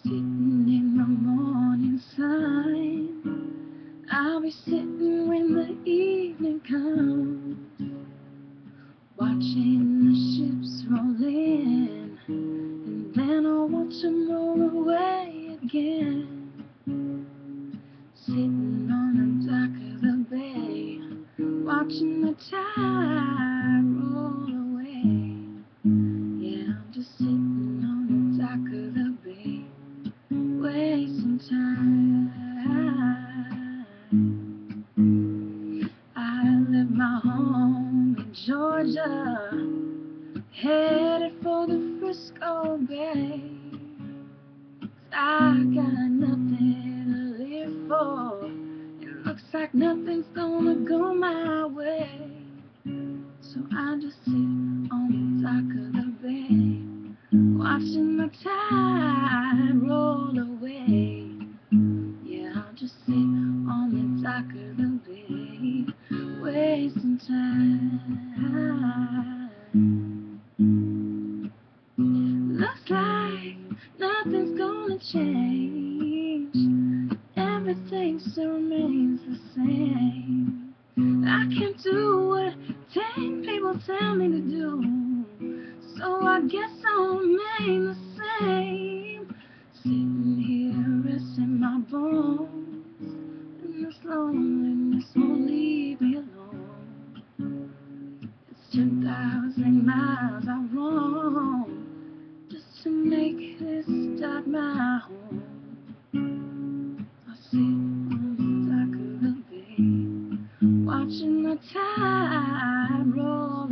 Sitting in the morning sun, I'll be sitting when the evening comes, watching the ships roll in, and then I'll watch them roll away again. Sitting on the dock of the bay, watching the tide roll away. Yeah, I'm just sitting on the dock of the bay, wasting time. I left my home in Georgia, headed for the Frisco Bay. I got nothing to live for. It looks like nothing's gonna go my way. So I just sit on the dock of the bay, watching the tide roll away. Yeah, I'll just sit on the dock of the bay, wasting time. Looks like nothing's gonna change. Everything still remains the same. I can't do what 10 people tell me to do, so I guess I'll remain the same. Sitting here resting my bones, and this loneliness won't leave me alone. It's 10,000 miles I roam just to make this dock my home. I sit on the dock of the bay, watching the tide roll